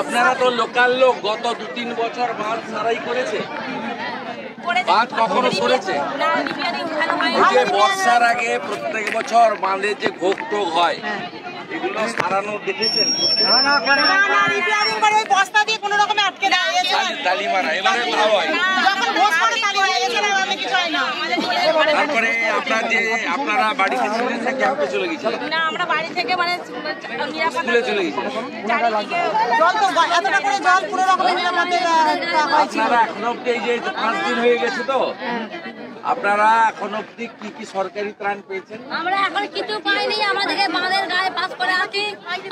আপনারা তো লোকাল লোক, গত 2-3 বছর বাঁধ সারাই করেছে, বাঁধ কখনো সরেছে? এই যে বর্ষার আগে প্রত্যেক বছর বাঁধে যে ঘোগ টোগ হয়, এগুলো সারানো দেখেছেন? তালি মারা, এবারে ভাব হয়। তারপরে আপনারা বাড়ি থেকে শুনেছে ক্যাম্পে চলে গেছিলেন? না, আমরা বাড়ি থেকে মানে স্কুলে চলে গেছিলেন। আপনারা এখন অব্দি এই যে 5 দিন হয়ে গেছে তো, আপনারা এখন অব্দি কি কি সরকারি ত্রাণ পেয়েছেন? আমরা এখন কিছু পাইনি, আমাদেরকে বাঁধের গায়ে পাস করে আছি,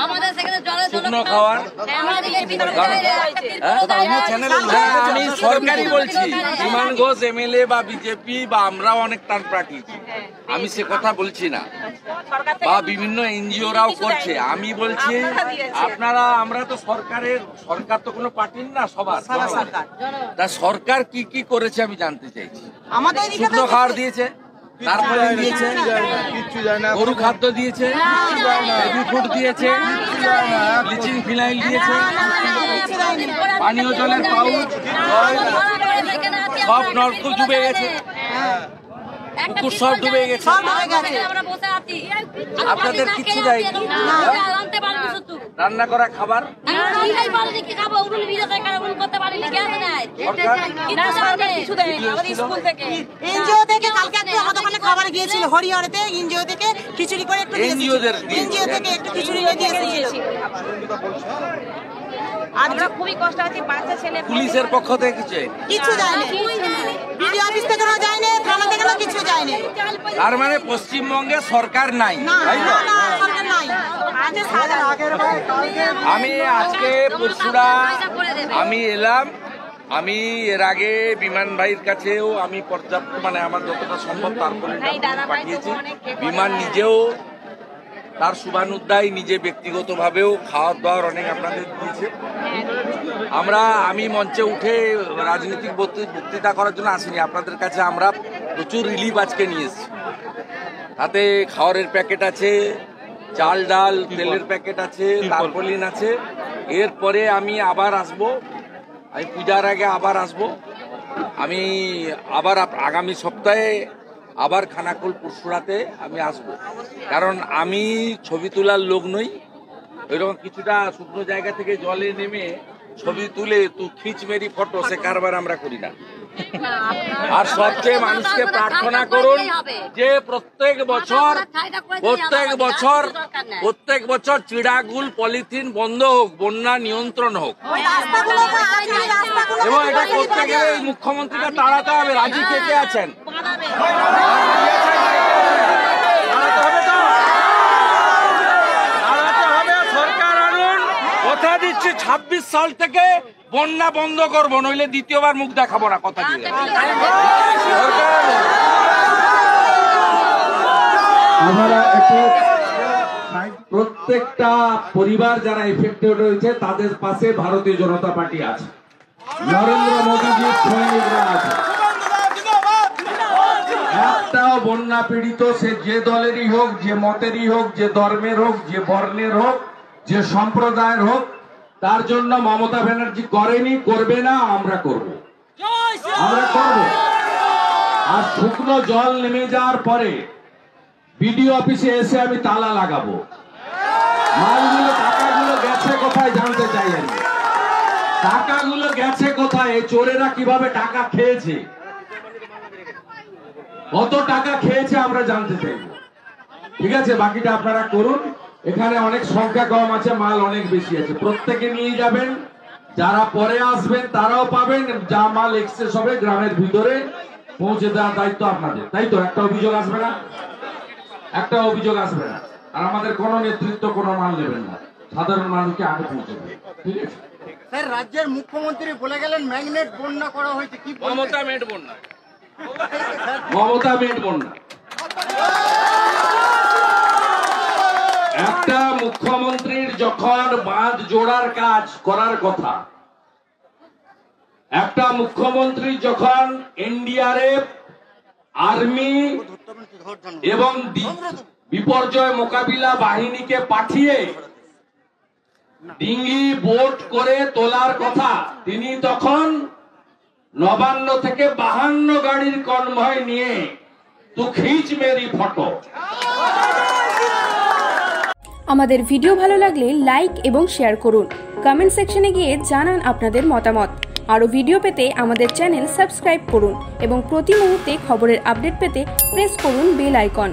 আমাদের সেখানে জলে শুকনো খাওয়ার আমি সরকারি বলছি, বিমান ঘোষ এমএলএ বা বিজেপি বা আমরাও অনেক ত্রাণ পাঠিয়েছি, আমি সে কথা বলছি না, বা বিভিন্ন এনজিওরাও করছে। আমি বলছি আপনারা, আমরা তো সরকার তো কোনো পার্টির না, সবার। তা সরকার কি কি করেছে আমি জানতে চাইছি। শুকনো খাবার দিয়েছে, তারপরে দিয়েছে গরু খাদ্য দিয়েছে, বেবি ফুড দিয়েছে, ব্লিচিং ফিনাইল দিয়েছে, পানীয় জলের পাউচ, সব নলকূপ ডুবে গেছে, পুকুর সব ডুবে গেছে। আপনাদের কিছু দেয়? রান্না করা খাবার খাবার গিয়েছিল হরিহরেতে, এনজিও থেকে খিচুড়ি করে একটু খিচুড়ি দিয়েছি। আমরা খুবই কষ্ট আছি, বাচ্চা ছেলে। পুলিশের পক্ষ থেকে কিছু যায়নি, বিডিও অফিস থেকে যায়নি, থানা থেকে কিছু যায়নি। তার মানে পশ্চিমবঙ্গে সরকার নাই, তাই তো? আমি আজকে পরশুরা আমি এলাম, আমি এর আগে বিমান ভাইয়ের কাছেও আমি পর্যাপ্ত মানে আমার যতটা সম্ভব তারপরে পাঠিয়েছি। বিমান নিজেও তার শুভানুধ্যায় নিজে ব্যক্তিগতভাবেও খাওয়ার দাওয়ার অনেক আপনাদের দিয়েছে। আমি মঞ্চে উঠে রাজনৈতিক বক্তৃতা করার জন্য আসিনি, আপনাদের কাছে আমরা প্রচুর রিলিফ আজকে নিয়ে এসেছি। তাতে খাওয়ারের প্যাকেট আছে, চাল ডাল তেলের প্যাকেট আছে, তারপলিন আছে। এরপরে আমি আবার আসব, আমি পূজার আগে আবার আসব। আমি আবার আগামী সপ্তাহে আবার খানাকুল পরশুরাতে আমি আসব, কারণ আমি ছবি তোলার লোক নই। ওইরকম কিছুটা শুকনো জায়গা থেকে জলে নেমে ছবি তুলে খিচ মেরি ফটো, সে কারবার আমরা করি না। আর সবচেয়ে মানুষকে প্রার্থনা করুন যে প্রত্যেক বছর চিড়াগুল পলিথিন বন্ধ হোক, বন্যা নিয়ন্ত্রণ হোক, এবং এটা করতে গেলে মুখ্যমন্ত্রীকে তাড়াতে হবে। রাজি কে কে আছেন? সরকার আনুন, কথা দিচ্ছি 26 সাল থেকে বন্যা বন্ধ করবো, নইলে দ্বিতীয়বার মুখ দেখাবো না, কথা দিয়ে। প্রত্যেকটা পরিবার যারা এফেক্টেড হয়েছে তাদের পাশে ভারতীয় জনতা পার্টি আছে, নরেন্দ্র মোদীজির সৈনিকরা আছে। একটাও বন্যা পীড়িত, সে যে দলেরই হোক, যে মতেরই হোক, যে ধর্মের হোক, যে বর্ণের হোক, যে সম্প্রদায়ের হোক, তার জন্য মমতা ব্যানার্জি করেনি, করবে না, আমরা করব। আর শুকনো জল নেমে যাওয়ার পরে বিডিও অফিসে এসে আমি তালা লাগাবো। মালগুলো, টাকাগুলো গেছে কোথায় জানতে চাই আমি। টাকাগুলো গেছে কোথায়? চোরেরা কিভাবে টাকা খেয়েছে, কত টাকা খেয়েছে আমরা জানতে চাইব। ঠিক আছে, বাকিটা আপনারা করুন। এখানে অনেক সংখ্যা কম আছে, মাল অনেক বেশি আছে, প্রত্যেকে নিয়ে যাবেন। যারা পরে আসবেন তারাও পাবেন। যা মাল এক্সেস হবে গ্রামের ভিতরে পৌঁছে দেওয়ার দায়িত্ব আপনাদের, তাই তো? একটা অভিযোগ আসবে না, একটা অভিযোগ আসবে না। আর আমাদের কোনো নেতৃত্ব কোনো মাল নেবেন না, সাধারণ মানুষকে আগে পৌঁছে দেবে। ঠিক আছে স্যার, রাজ্যের মুখ্যমন্ত্রী বলে গেলেন ম্যাগনেট বন্যা করা হয়েছে, কি মমতা মেট বন্যা, মমতা মেট বন্যা। একটা মুখ্যমন্ত্রীর যখন বাঁধ জোড়ার কাজ করার কথা, একটা মুখ্যমন্ত্রী যখন এনডিআরএফ, আর্মি এবং বিপর্যয় মোকাবিলা বাহিনীকে পাঠিয়ে ডিঙ্গি বোট করে তোলার কথা, তিনি তখন ৫৯ থেকে ৫২ গাড়ির কনভয় নিয়ে তু খিচ মেরি ফটো। আমাদের ভিডিও ভালো লাগলে লাইক এবং শেয়ার করুন। কমেন্ট সেকশনে গিয়ে জানান আপনাদের মতামত। আরও ভিডিও পেতে আমাদের চ্যানেল সাবস্ক্রাইব করুন এবং প্রতি মুহূর্তে খবরের আপডেট পেতে প্রেস করুন বেল আইকন।